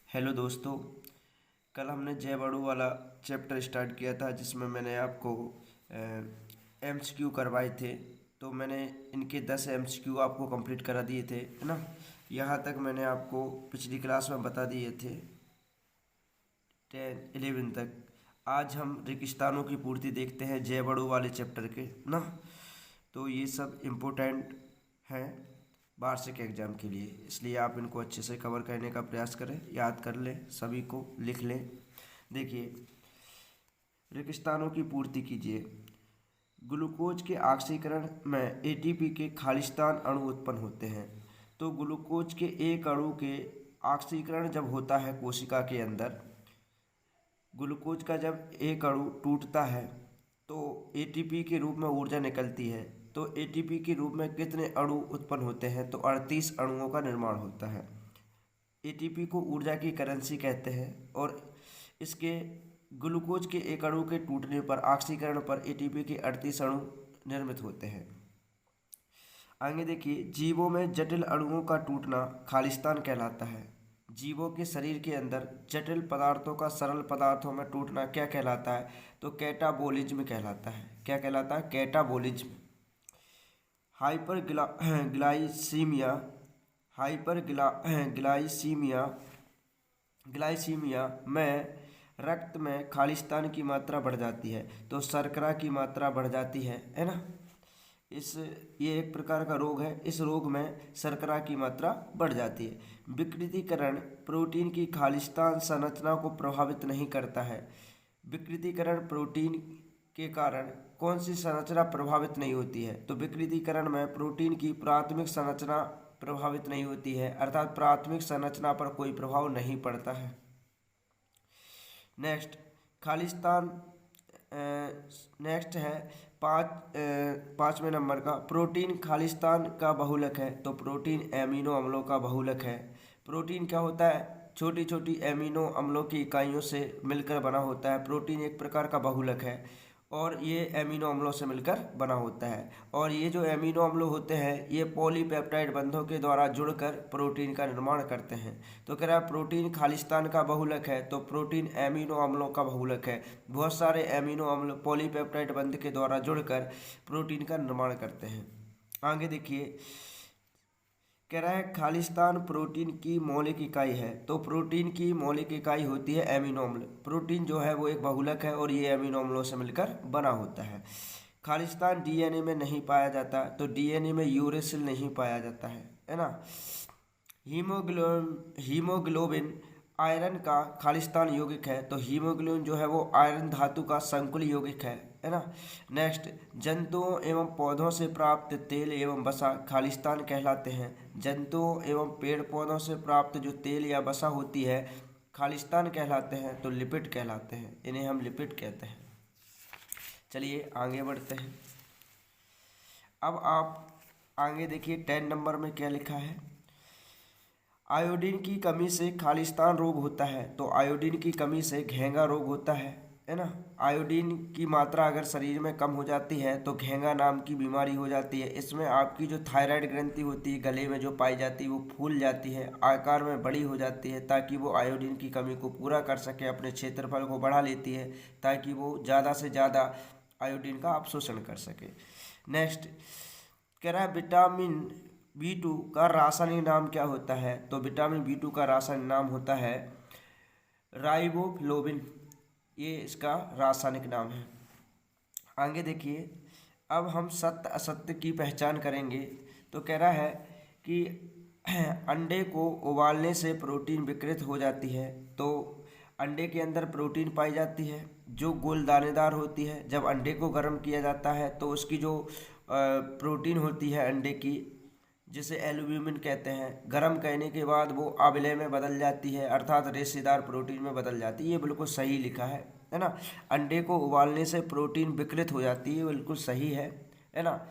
Hello दोस्तों। कल हमने जय बड़ू वाला चैप्टर स्टार्ट किया था जिसमें मैंने आपको एमसीक्यू करवाए थे। तो मैंने इनके 10 एमसीक्यू आपको कंप्लीट करा दिए थे, है ना। यहाँ तक मैंने आपको पिछली क्लास में बता दिए थे 10 11 तक। आज हम रेगिस्तानों की पूर्ति देखते हैं जय बड़ू वाले चैप्टर के, ना। तो ये सब इम्पोर्टेंट हैं वार्षिक एग्जाम के लिए, इसलिए आप इनको अच्छे से कवर करने का प्रयास करें, याद कर लें, सभी को लिख लें। देखिए, रेगिस्तानों की पूर्ति कीजिए। ग्लूकोज के ऑक्सीकरण में एटीपी के खालिस्तान अणु उत्पन्न होते हैं। तो ग्लूकोज के एक अणु के ऑक्सीकरण जब होता है कोशिका के अंदर, ग्लूकोज का जब एक अणु टूटता है तो एटीपी के रूप में ऊर्जा निकलती है। तो एटीपी के रूप में कितने अणु उत्पन्न होते हैं? तो 38 अणुओं का निर्माण होता है। एटीपी को ऊर्जा की करेंसी कहते हैं और इसके ग्लूकोज के एक अणु के टूटने पर, ऑक्सीकरण पर एटीपी के 38 अणु निर्मित होते हैं। आगे देखिए, जीवों में जटिल अणुओं का टूटना खालिस्तान कहलाता है। जीवों के शरीर के अंदर जटिल पदार्थों का सरल पदार्थों में टूटना क्या कहलाता है? तो कैटाबोलिज्म कहलाता है। क्या कहलाता है? कैटाबोलिज्म। हाइपरग्लाइसीमिया हाइपरग्लाइसीमिया ग्लाइसीमिया में रक्त में खालिस्तान की मात्रा बढ़ जाती है, तो शर्करा की मात्रा बढ़ जाती है ना। ये एक प्रकार का रोग है। इस रोग में शर्करा की मात्रा बढ़ जाती है। विकृतीकरण प्रोटीन की खालिस्तान संरचना को प्रभावित नहीं करता है। विकृतीकरण प्रोटीन के कारण कौन सी संरचना प्रभावित नहीं होती है? तो विकृतीकरण में प्रोटीन की प्राथमिक संरचना प्रभावित नहीं होती है, अर्थात प्राथमिक संरचना पर कोई प्रभाव नहीं पड़ता है। नेक्स्ट खालिस्तान नेक्स्ट है पाँचवें नंबर का, प्रोटीन खालिस्तान का बहुलक है। तो प्रोटीन एमिनो अम्लों का बहुलक है। प्रोटीन क्या होता है? छोटी छोटी एमिनो अम्लों की इकाइयों से मिलकर बना होता है। प्रोटीन एक प्रकार का बहुलक है और ये एमिनो अम्लों से मिलकर बना होता है। और ये जो एमिनो अम्ल होते हैं ये पॉलीपेप्टाइड बंधों के द्वारा जुड़कर प्रोटीन का निर्माण करते हैं। तो कह रहा है प्रोटीन खालिस्तान का बहुलक है, तो प्रोटीन एमिनो अम्लों का बहुलक है। बहुत सारे एमिनो अम्ल पॉलीपेप्टाइड बंध के द्वारा जुड़कर प्रोटीन का निर्माण करते हैं। आगे देखिए, कह रहा है खालिस्तान प्रोटीन की मौलिक इकाई है। तो प्रोटीन की मौलिक इकाई होती है एमिनो अम्ल। प्रोटीन जो है वो एक बहुलक है और ये एमिनो अम्लों से मिलकर बना होता है। खालिस्तान डीएनए में नहीं पाया जाता, तो डीएनए में यूरेसिल नहीं पाया जाता है ना। हीमोग्लोबिन आयरन का खालिस्तान यौगिक है। तो हीमोग्लोबिन जो है वो आयरन धातु का संकुल यौगिक है ना। नेक्स्ट, जंतुओं एवं पौधों से प्राप्त तेल एवं वसा खालिस्तान कहलाते हैं। जंतुओं एवं पेड़ पौधों से प्राप्त जो तेल या वसा होती है खालिस्तान कहलाते हैं, तो लिपिड कहलाते हैं। इन्हें हम लिपिड कहते हैं। चलिए आगे बढ़ते हैं। अब आप आगे देखिए 10 नंबर में क्या लिखा है। आयोडीन की कमी से खालिस्तान रोग होता है। तो आयोडीन की कमी से घेंगा रोग होता है ना। आयोडीन की मात्रा अगर शरीर में कम हो जाती है तो घेंगा नाम की बीमारी हो जाती है। इसमें आपकी जो थायराइड ग्रंथि होती है गले में जो पाई जाती है वो फूल जाती है, आकार में बड़ी हो जाती है, ताकि वो आयोडीन की कमी को पूरा कर सके, अपने क्षेत्रफल को बढ़ा लेती है ताकि वो ज़्यादा से ज़्यादा आयोडीन का अवशोषण कर सके। नेक्स्ट कह रहा है विटामिन B2 का रासायनिक नाम क्या होता है? तो विटामिन B2 का रासायनिक नाम होता है राइबोफ्लोविन। ये इसका रासायनिक नाम है। आगे देखिए, अब हम सत्य असत्य की पहचान करेंगे। तो कह रहा है कि अंडे को उबालने से प्रोटीन विकृत हो जाती है। तो अंडे के अंदर प्रोटीन पाई जाती है जो गोल दानेदार होती है। जब अंडे को गर्म किया जाता है तो उसकी जो प्रोटीन होती है अंडे की, जिसे एल्ब्यूमिन कहते हैं, गर्म करने के बाद वो आंवले में बदल जाती है, अर्थात रेशेदार प्रोटीन में बदल जाती है। ये बिल्कुल सही लिखा है ना। अंडे को उबालने से प्रोटीन विकृत हो जाती है, बिल्कुल सही है ना।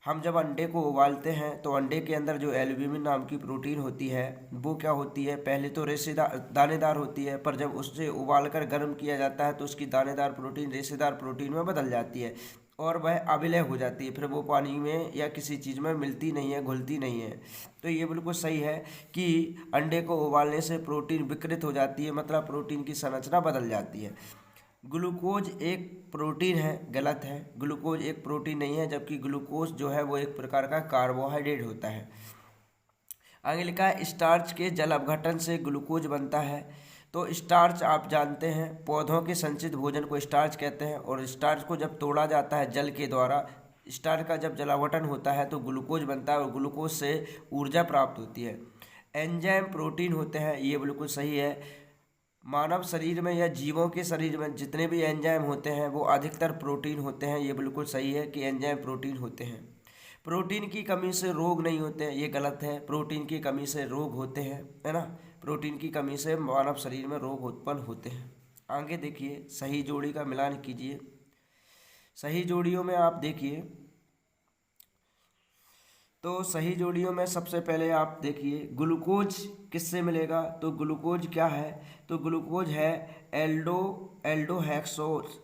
हम जब अंडे को उबालते हैं तो अंडे के अंदर जो एल्ब्यूमिन नाम की प्रोटीन होती है वो क्या होती है? पहले तो रेशेदार दानेदार होती है, पर जब उससे उबाल कर गर्म किया जाता है तो उसकी दानेदार प्रोटीन रेशेदार प्रोटीन में बदल जाती है और वह अविलय हो जाती है, फिर वो पानी में या किसी चीज़ में मिलती नहीं है, घुलती नहीं है। तो ये बिल्कुल सही है कि अंडे को उबालने से प्रोटीन विकृत हो जाती है, मतलब प्रोटीन की संरचना बदल जाती है। ग्लूकोज एक प्रोटीन है, गलत है। ग्लूकोज एक प्रोटीन नहीं है, जबकि ग्लूकोज जो है वो एक प्रकार का कार्बोहाइड्रेट होता है। आगे लिखा है स्टार्च के जल अपघटन से ग्लूकोज बनता है। तो स्टार्च आप जानते हैं पौधों के संचित भोजन को स्टार्च कहते हैं, और स्टार्च को जब तोड़ा जाता है जल के द्वारा, स्टार्च का जब जलावटन होता है तो ग्लूकोज बनता है, और ग्लूकोज से ऊर्जा प्राप्त होती है। एंजाइम प्रोटीन होते हैं, ये बिल्कुल सही है। मानव शरीर में या जीवों के शरीर में जितने भी एंजाइम होते हैं वो अधिकतर प्रोटीन होते हैं, ये बिल्कुल सही है कि एंजाइम प्रोटीन होते हैं। प्रोटीन की कमी से रोग नहीं होते हैं, ये गलत है। प्रोटीन की कमी से रोग होते हैं, है ना। प्रोटीन की कमी से मानव शरीर में रोग उत्पन्न होते हैं। आगे देखिए, सही जोड़ी का मिलान कीजिए। सही जोड़ियों में आप देखिए, तो सही जोड़ियों में सबसे पहले आप देखिए ग्लूकोज किससे मिलेगा। तो ग्लूकोज क्या है, तो ग्लूकोज है एल्डोहेक्सोस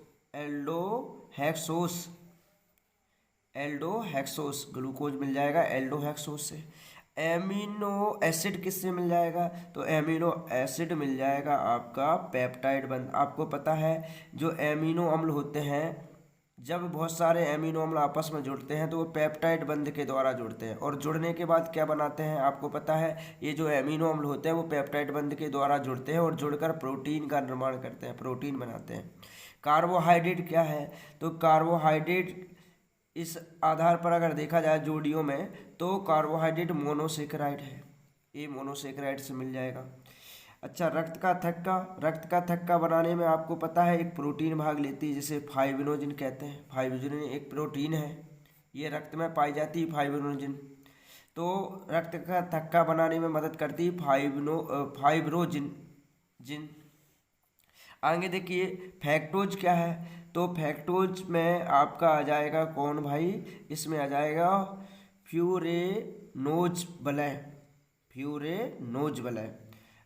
एल्डोहेक्सोस ग्लूकोज मिल जाएगा एल्डोहेक्सोस से। एमिनो एसिड किससे मिल जाएगा, तो एमिनो एसिड मिल जाएगा आपका पेप्टाइड बंध। आपको पता है जो एमिनो अम्ल होते हैं, जब बहुत सारे एमिनो अम्ल आपस में जुड़ते हैं तो वो पेप्टाइड बंध के द्वारा जुड़ते हैं, और जुड़ने के बाद क्या बनाते हैं आपको पता है। ये जो एमिनो अम्ल होते हैं वो पेप्टाइड बंध के द्वारा जुड़ते हैं और जुड़कर प्रोटीन का निर्माण करते हैं, प्रोटीन बनाते हैं। कार्बोहाइड्रेट क्या है, तो कार्बोहाइड्रेट इस आधार पर अगर देखा जाए जोड़ियों में, तो कार्बोहाइड्रेट मोनोसेकेराइड है, ये मोनोसेकेराइड से मिल जाएगा। अच्छा, रक्त का थक्का बनाने में आपको पता है एक प्रोटीन भाग लेती है जिसे फाइब्रिनोजिन कहते हैं। फाइब्रिनोजिन एक प्रोटीन है, ये रक्त में पाई जाती है फाइब्रिनोजिन। तो रक्त का थक्का बनाने में मदद करती है फाइब्रोजिन। आगे देखिए फैक्टोज क्या है, तो फैक्टोज में आपका आ जाएगा कौन भाई, इसमें आ जाएगा फ्यूरेनोज वलय।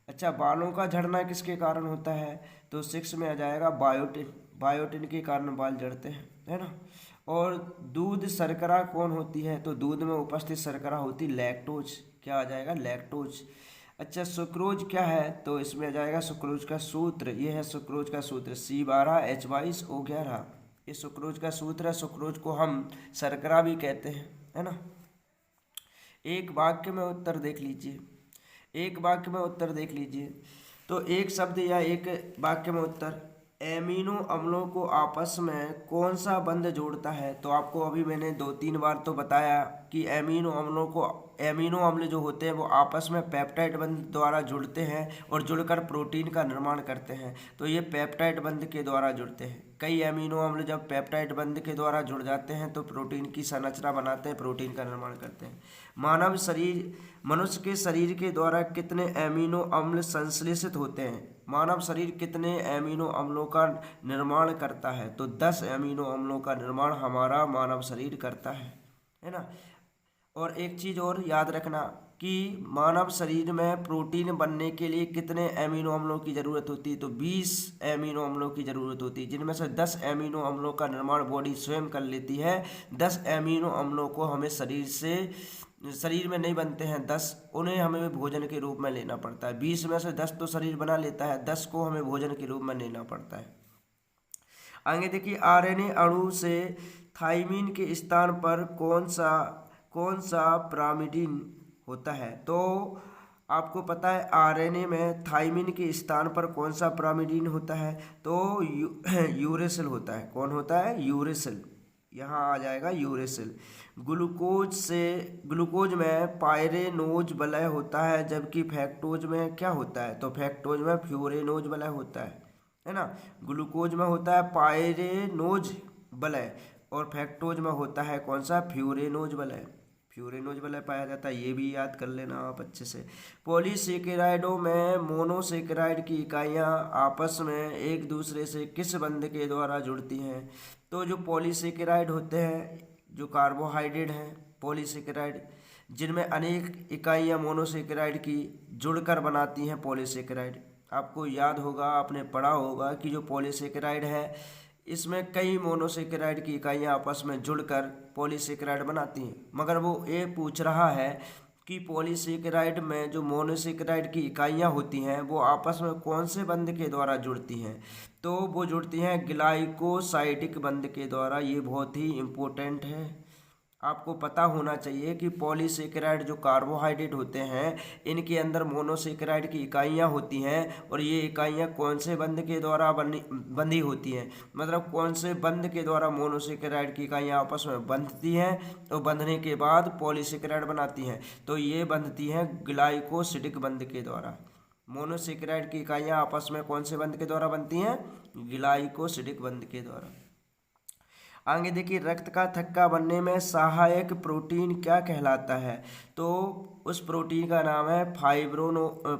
अच्छा, बालों का झड़ना किसके कारण होता है, तो 6 में आ जाएगा बायोटिन के कारण बाल झड़ते हैं, है ना। और दूध शर्करा कौन होती है, तो दूध में उपस्थित शर्करा होती लैक्टोज, क्या आ जाएगा लैक्टोज। अच्छा, सुक्रोज क्या है, तो इसमें आ जाएगा सुक्रोज का सूत्र, ये है सुक्रोज का सूत्र C12H22O11, ये सुक्रोज का सूत्र है। सुक्रोज को हम शर्करा भी कहते हैं, है ना। एक वाक्य में उत्तर देख लीजिए, तो एक शब्द या एक वाक्य में उत्तर, एमिनो अम्लों को आपस में कौन सा बंध जोड़ता है। तो आपको अभी मैंने 2-3 बार तो बताया कि एमिनो अम्ल जो होते हैं वो आपस में पेप्टाइड बंध द्वारा जुड़ते हैं और जुड़कर प्रोटीन का निर्माण करते हैं। तो ये पेप्टाइड बंध के द्वारा जुड़ते हैं। कई एमिनो अम्ल जब पेप्टाइड बंध के द्वारा जुड़ जाते हैं तो प्रोटीन की संरचना बनाते हैं, प्रोटीन का निर्माण करते हैं। मनुष्य के शरीर के द्वारा कितने एमिनो अम्ल संश्लेषित होते हैं, मानव शरीर कितने एमिनो अम्लों का निर्माण करता है, तो 10 एमिनो अम्लों का निर्माण हमारा मानव शरीर करता है ना। और एक चीज़ और याद रखना कि मानव शरीर में प्रोटीन बनने के लिए कितने एमिनो अम्लों की ज़रूरत होती है, तो 20 एमिनो अम्लों की ज़रूरत होती है, जिनमें से 10 एमिनो अम्लों का निर्माण बॉडी स्वयं कर लेती है। 10 एमिनो अम्लों को हमें शरीर में नहीं बनते हैं 10, उन्हें हमें भोजन के रूप में लेना पड़ता है। 20 में से 10 तो शरीर बना लेता है, 10 को हमें भोजन के रूप में लेना पड़ता है। आगे देखिए, आरएनए अणु से थाइमिन के स्थान पर कौन सा पिरामिडिन होता है। तो आपको पता है आरएनए में थाइमिन के स्थान पर कौन सा पिरामिडिन होता है, तो यूरेसिल होता है। कौन होता है, यूरेसिल, यहाँ आ जाएगा यूरेसिल। ग्लूकोज में पायरेनोज वलय होता है, जबकि फैक्टोज में क्या होता है, तो फैक्टोज में फ्यूरेनोज वलय होता है ना। ग्लूकोज में होता है पायरेनोज वलय और फैक्टोज में होता है कौन सा, फ्यूरेनोज वलय पाया जाता है, ये भी याद कर लेना आप अच्छे से। पॉलीसेकेराइडों में मोनोसेकेराइड की इकाइयाँ आपस में एक दूसरे से किस बंध के द्वारा जुड़ती हैं, तो जो पॉलीसेकेराइड होते हैं, जो कार्बोहाइड्रेट हैं पॉलीसेकेराइड, जिनमें अनेक इकाइयाँ मोनोसेकेराइड की जुड़कर बनाती हैं पॉलीसेकेराइड। आपको याद होगा, आपने पढ़ा होगा कि जो पॉलीसेकेराइड है इसमें कई मोनोसेकेराइड की इकाइयाँ आपस में जुड़कर पॉलीसेकेराइड बनाती हैं, मगर वो ये पूछ रहा है कि पॉलीसेकेराइड में जो मोनोसेकेराइड की इकाइयाँ होती हैं वो आपस में कौन से बंध के द्वारा जुड़ती हैं। तो वो जुड़ती हैं ग्लाइकोसाइडिक बंध के द्वारा। ये बहुत ही इम्पोर्टेंट है, आपको पता होना चाहिए कि पॉलीसेकेराइड जो कार्बोहाइड्रेट होते हैं इनके अंदर मोनोसेकेराइड की इकाइयाँ होती हैं, और ये इकाइयाँ कौन से बंध के द्वारा बंधी होती हैं, मतलब कौन से बंध के द्वारा मोनोसेकेराइड की इकाइयाँ आपस में बंधती हैं और बंधने के बाद पॉलीसेकेराइड बनाती हैं। तो ये बंधती हैं ग्लाइकोसिडिक बंध के द्वारा। मोनोसेकेराइड की इकाइयाँ आपस में कौन से बंध के द्वारा बनती हैं, ग्लाइकोसिडिक बंध के द्वारा। आगे देखिए, रक्त का थक्का बनने में सहायक प्रोटीन क्या कहलाता है। तो उस प्रोटीन का नाम है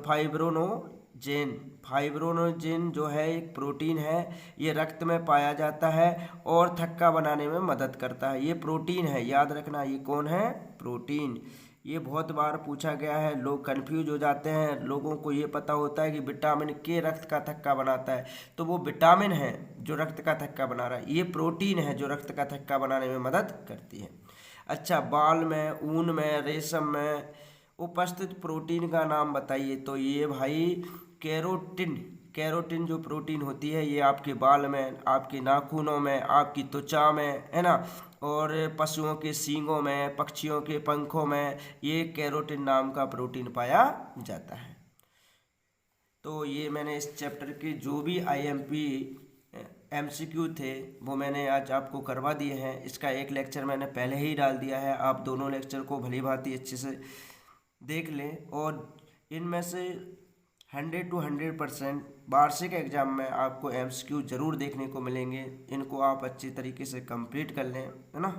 फाइब्रोनोजेन। फाइब्रोनोजेन जो है एक प्रोटीन है, ये रक्त में पाया जाता है और थक्का बनाने में मदद करता है। ये प्रोटीन है, याद रखना, ये कौन है, प्रोटीन। ये बहुत बार पूछा गया है, लोग कंफ्यूज हो जाते हैं। लोगों को ये पता होता है कि विटामिन के रक्त का थक्का बनाता है, तो वो विटामिन है जो रक्त का थक्का बना रहा है, ये प्रोटीन है जो रक्त का थक्का बनाने में मदद करती है। अच्छा, बाल में, ऊन में, रेशम में उपस्थित प्रोटीन का नाम बताइए। तो ये भाई कैरोटिन, कैरोटिन जो प्रोटीन होती है ये आपके बाल में, आपके नाखूनों में, आपकी त्वचा में, है ना, और पशुओं के सींगों में, पक्षियों के पंखों में ये कैरोटिन नाम का प्रोटीन पाया जाता है। तो ये मैंने इस चैप्टर के जो भी आईएमपी एमसीक्यू थे वो मैंने आज आपको करवा दिए हैं। इसका एक लेक्चर मैंने पहले ही डाल दिया है, आप दोनों लेक्चर को भली भांति अच्छे से देख लें, और इनमें से 100 to 100% वार्षिक एग्जाम में आपको एमसीक्यू ज़रूर देखने को मिलेंगे। इनको आप अच्छी तरीके से कंप्लीट कर लें, है ना।